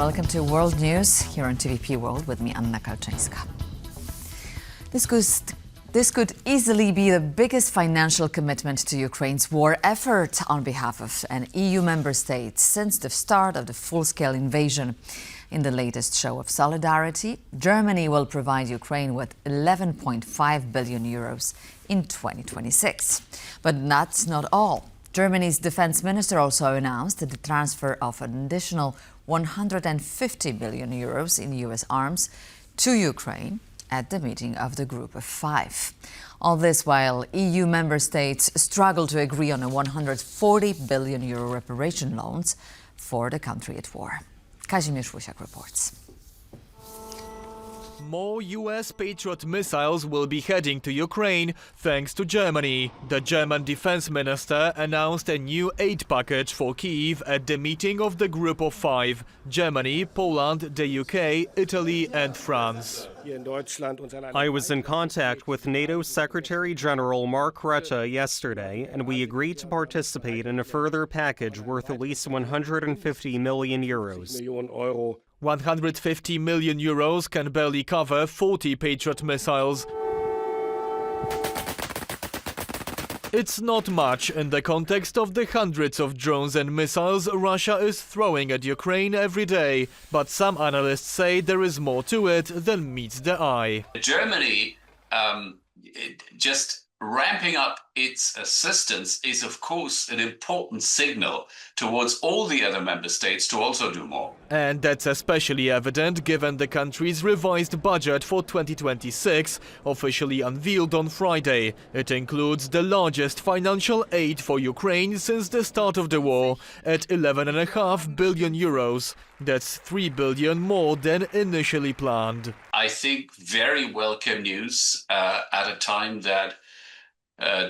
welcome to World News here on TVP World with me, Anna Kalczyńska. This could easily be the biggest financial commitment to Ukraine's war effort on behalf of an EU member state since the start of the full-scale invasion. In the latest show of solidarity, Germany will provide Ukraine with 11.5 billion euros in 2026. But that's not all. Germany's defense minister also announced the transfer of an additional 150 billion euros in US arms to Ukraine at the meeting of the Group of Five. All this while EU member states struggle to agree on a 140 billion euro reparation loans for the country at war. Kazimierz Łysiak reports. More US Patriot missiles will be heading to Ukraine thanks to Germany. The German defense minister announced a new aid package for Kyiv at the meeting of the Group of Five: Germany, Poland, the UK, Italy and France. I was in contact with NATO Secretary General Mark Rutte yesterday, and we agreed to participate in a further package worth at least 150 million euros. 150 million euros can barely cover 40 Patriot missiles. It's not much in the context of the hundreds of drones and missiles Russia is throwing at Ukraine every day, but some analysts say there is more to it than meets the eye. Germany just ramping up its assistance is, of course, an important signal towards all the other member states to also do more. And that's especially evident given the country's revised budget for 2026, officially unveiled on Friday. It includes the largest financial aid for Ukraine since the start of the war, at 11.5 billion euros. That's 3 billion more than initially planned. I think very welcome news at a time that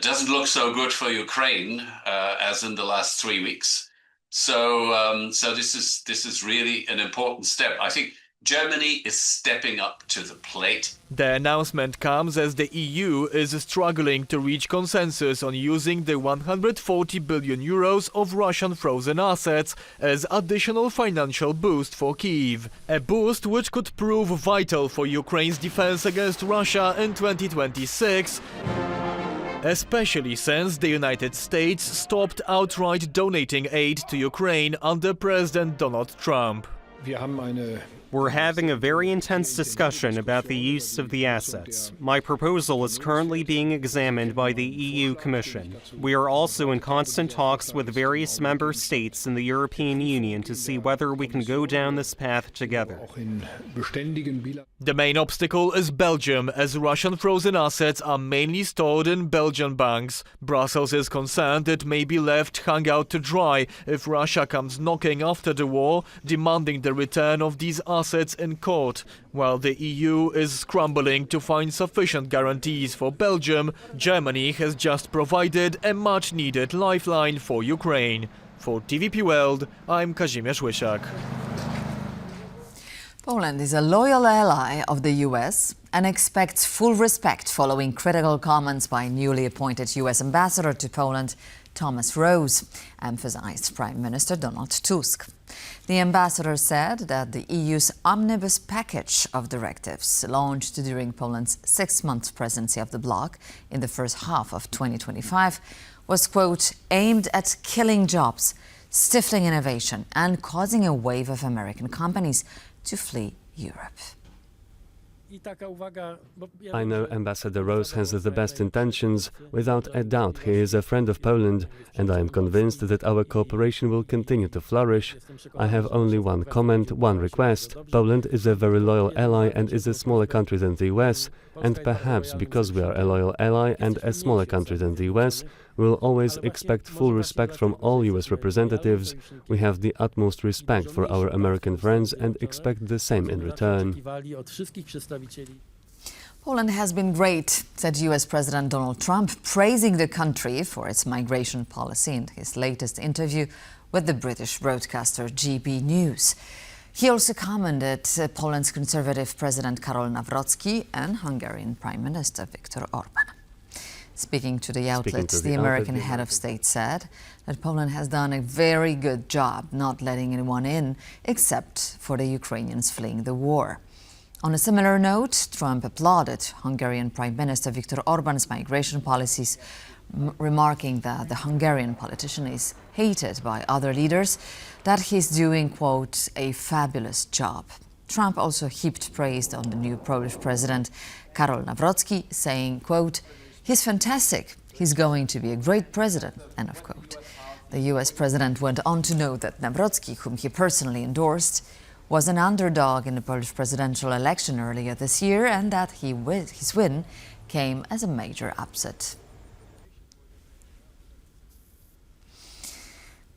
doesn't look so good for Ukraine as in the last 3 weeks. So this is really an important step. I think Germany is stepping up to the plate. The announcement comes as the EU is struggling to reach consensus on using the 140 billion euros of Russian frozen assets as additional financial boost for Kyiv. A boost which could prove vital for Ukraine's defense against Russia in 2026. Especially since the United States stopped outright donating aid to Ukraine under President Donald Trump. We're having a very intense discussion about the use of the assets. My proposal is currently being examined by the EU Commission. We are also in constant talks with various member states in the European Union to see whether we can go down this path together. The main obstacle is Belgium, as Russian frozen assets are mainly stored in Belgian banks. Brussels is concerned it may be left hung out to dry if Russia comes knocking after the war, demanding the return of these assets in court. While the EU is scrambling to find sufficient guarantees for Belgium, Germany has just provided a much-needed lifeline for Ukraine. For TVP World, I'm Kazimierz Łysiak. Poland is a loyal ally of the US and expects full respect following critical comments by newly appointed US Ambassador to Poland, Thomas Rose, emphasized Prime Minister Donald Tusk. The ambassador said that the EU's Omnibus package of directives, launched during Poland's 6-month presidency of the bloc in the first half of 2025, was, quote, aimed at killing jobs, stifling innovation and causing a wave of American companies to flee Europe. I know Ambassador Rose has the best intentions. Without a doubt, he is a friend of Poland, and I am convinced that our cooperation will continue to flourish. I have only one comment, one request. Poland is a very loyal ally and is a smaller country than the US, and perhaps because we are a loyal ally and a smaller country than the US, we will always expect full respect from all US representatives. We have the utmost respect for our American friends and expect the same in return. Poland has been great, said US President Donald Trump, praising the country for its migration policy in his latest interview with the British broadcaster GB News. He also commended Poland's Conservative President Karol Nawrocki and Hungarian Prime Minister Viktor Orban. Speaking to the outlet, the American head of state said that Poland has done a very good job not letting anyone in except for the Ukrainians fleeing the war. On a similar note, Trump applauded Hungarian Prime Minister Viktor Orban's migration policies, remarking that the Hungarian politician is hated by other leaders, that he's doing, quote, a fabulous job. Trump also heaped praise on the new Polish president, Karol Nawrocki, saying, quote, "He's fantastic. He's going to be a great president," end of quote. The US president went on to note that Nawrocki, whom he personally endorsed, was an underdog in the Polish presidential election earlier this year, and that his win came as a major upset.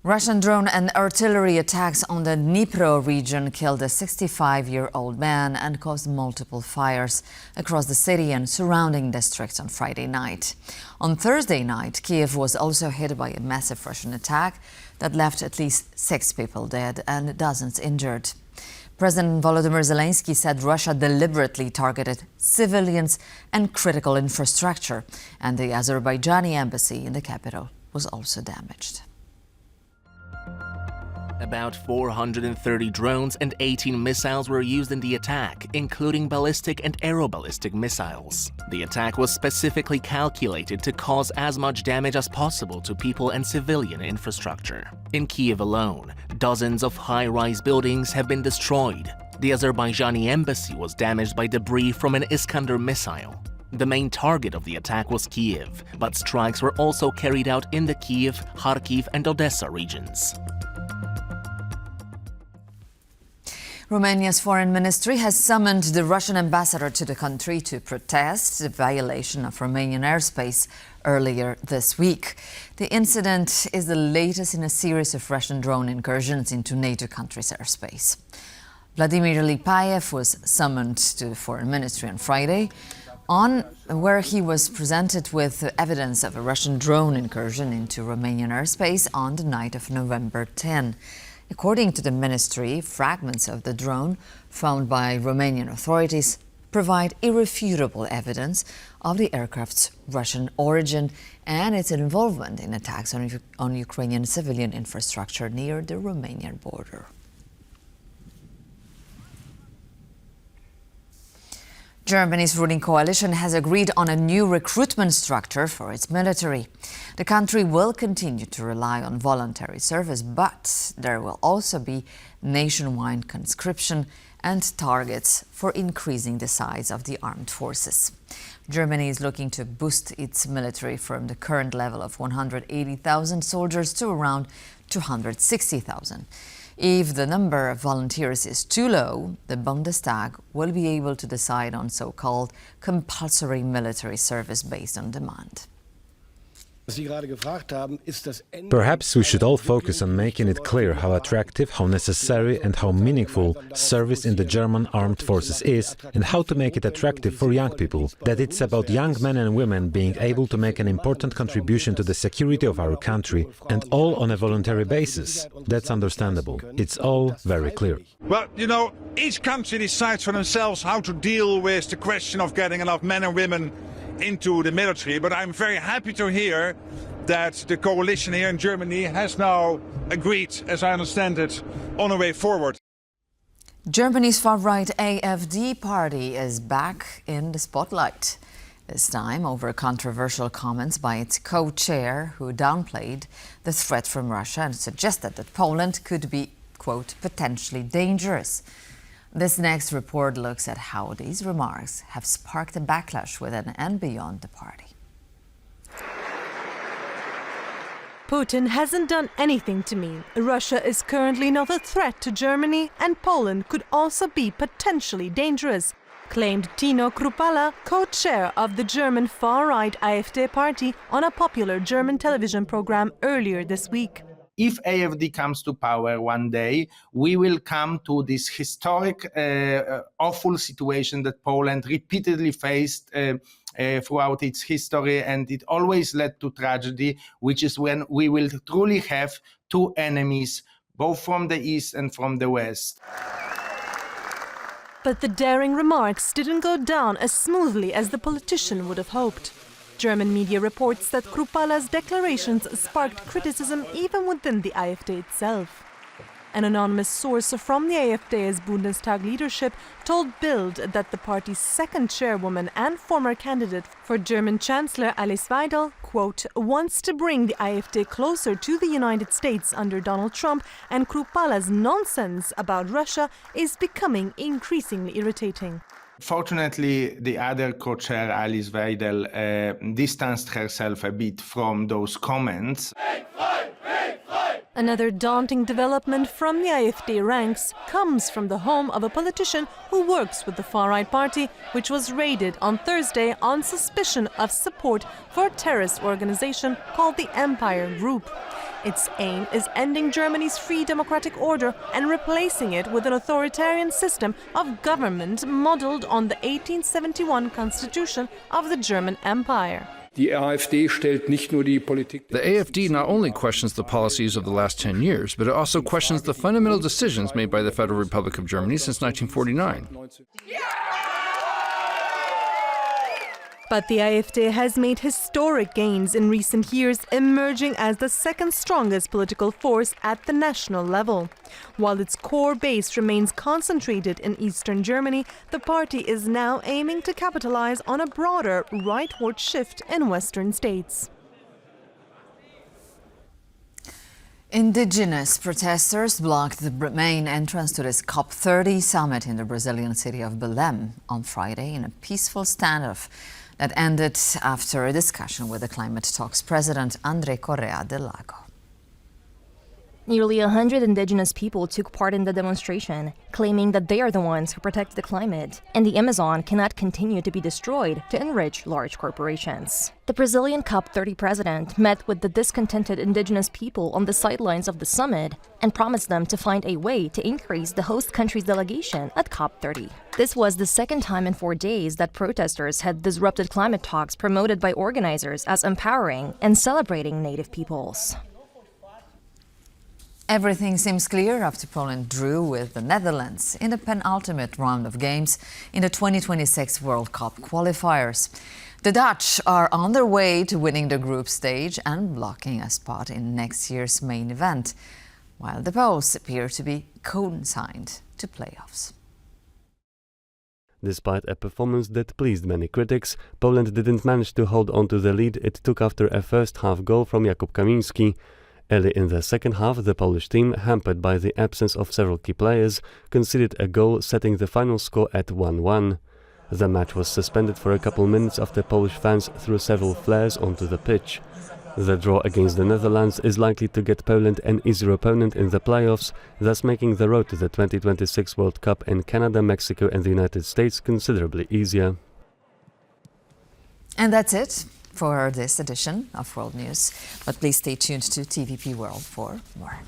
Russian drone and artillery attacks on the Dnipro region killed a 65-year-old man and caused multiple fires across the city and surrounding districts on Friday night. On Thursday night, Kiev was also hit by a massive Russian attack that left at least 6 people dead and dozens injured. President Volodymyr Zelensky said Russia deliberately targeted civilians and critical infrastructure, and the Azerbaijani embassy in the capital was also damaged. About 430 drones and 18 missiles were used in the attack, including ballistic and aeroballistic missiles. The attack was specifically calculated to cause as much damage as possible to people and civilian infrastructure. In Kiev alone, dozens of high-rise buildings have been destroyed. The Azerbaijani embassy was damaged by debris from an Iskander missile. The main target of the attack was Kiev, but strikes were also carried out in the Kiev, Kharkiv and Odessa regions. Romania's foreign ministry has summoned the Russian ambassador to the country to protest the violation of Romanian airspace earlier this week. The incident is the latest in a series of Russian drone incursions into NATO countries' airspace. Vladimir Lipayev was summoned to the foreign ministry on Friday, where he was presented with evidence of a Russian drone incursion into Romanian airspace on the night of November 10. According to the ministry, fragments of the drone found by Romanian authorities provide irrefutable evidence of the aircraft's Russian origin and its involvement in attacks on Ukrainian civilian infrastructure near the Romanian border. Germany's ruling coalition has agreed on a new recruitment structure for its military. The country will continue to rely on voluntary service, but there will also be nationwide conscription and targets for increasing the size of the armed forces. Germany is looking to boost its military from the current level of 180,000 soldiers to around 260,000. If the number of volunteers is too low, the Bundestag will be able to decide on so-called compulsory military service based on demand. Perhaps we should all focus on making it clear how attractive, how necessary and how meaningful service in the German armed forces is, and how to make it attractive for young people, that it's about young men and women being able to make an important contribution to the security of our country, and all on a voluntary basis. That's understandable. It's all very clear. Well, you know, each country decides for themselves how to deal with the question of getting enough men and women into the military, but I'm very happy to hear that the coalition here in Germany has now agreed, as I understand it, on a way forward. Germany's far-right AfD party is back in the spotlight, this time over controversial comments by its co-chair, who downplayed the threat from Russia and suggested that Poland could be, quote, potentially dangerous. This next report looks at how these remarks have sparked a backlash within and beyond the party. Putin hasn't done anything to me. Russia is currently not a threat to Germany, and Poland could also be potentially dangerous, claimed Tino Kruppala, co-chair of the German far-right AfD party, on a popular German television program earlier this week. If AfD comes to power one day, we will come to this historic, awful situation that Poland repeatedly faced throughout its history, and it always led to tragedy, which is when we will truly have two enemies, both from the east and from the west. But the daring remarks didn't go down as smoothly as the politician would have hoped. German media reports that Krupala's declarations sparked criticism even within the AfD itself. An anonymous source from the AfD's Bundestag leadership told Bild that the party's second chairwoman and former candidate for German Chancellor Alice Weidel, quote, wants to bring the AfD closer to the United States under Donald Trump, and Krupala's nonsense about Russia is becoming increasingly irritating. Fortunately, the other co-chair, Alice Weidel, distanced herself a bit from those comments. Another daunting development from the AfD ranks comes from the home of a politician who works with the far-right party, which was raided on Thursday on suspicion of support for a terrorist organization called the Empire Group. Its aim is ending Germany's free democratic order and replacing it with an authoritarian system of government modeled on the 1871 constitution of the German Empire. The AfD not only questions the policies of the last 10 years, but it also questions the fundamental decisions made by the Federal Republic of Germany since 1949. But the AfD has made historic gains in recent years, emerging as the second strongest political force at the national level. While its core base remains concentrated in eastern Germany, the party is now aiming to capitalize on a broader rightward shift in western states. Indigenous protesters blocked the main entrance to this COP30 summit in the Brazilian city of Belém on Friday in a peaceful standoff that ended after a discussion with the climate talks president André Correa de Lago. Nearly 100 indigenous people took part in the demonstration, claiming that they are the ones who protect the climate, and the Amazon cannot continue to be destroyed to enrich large corporations. The Brazilian COP30 president met with the discontented indigenous people on the sidelines of the summit and promised them to find a way to increase the host country's delegation at COP30. This was the second time in 4 days that protesters had disrupted climate talks promoted by organizers as empowering and celebrating native peoples. Everything seems clear after Poland drew with the Netherlands in the penultimate round of games in the 2026 World Cup qualifiers. The Dutch are on their way to winning the group stage and blocking a spot in next year's main event, while the Poles appear to be consigned to playoffs. Despite a performance that pleased many critics, Poland didn't manage to hold on to the lead it took after a first-half goal from Jakub Kamiński. Early in the second half, the Polish team, hampered by the absence of several key players, conceded a goal, setting the final score at 1-1. The match was suspended for a couple minutes after Polish fans threw several flares onto the pitch. The draw against the Netherlands is likely to get Poland an easier opponent in the playoffs, thus making the road to the 2026 World Cup in Canada, Mexico and the United States considerably easier. And that's it for this edition of World News. But please stay tuned to TVP World for more.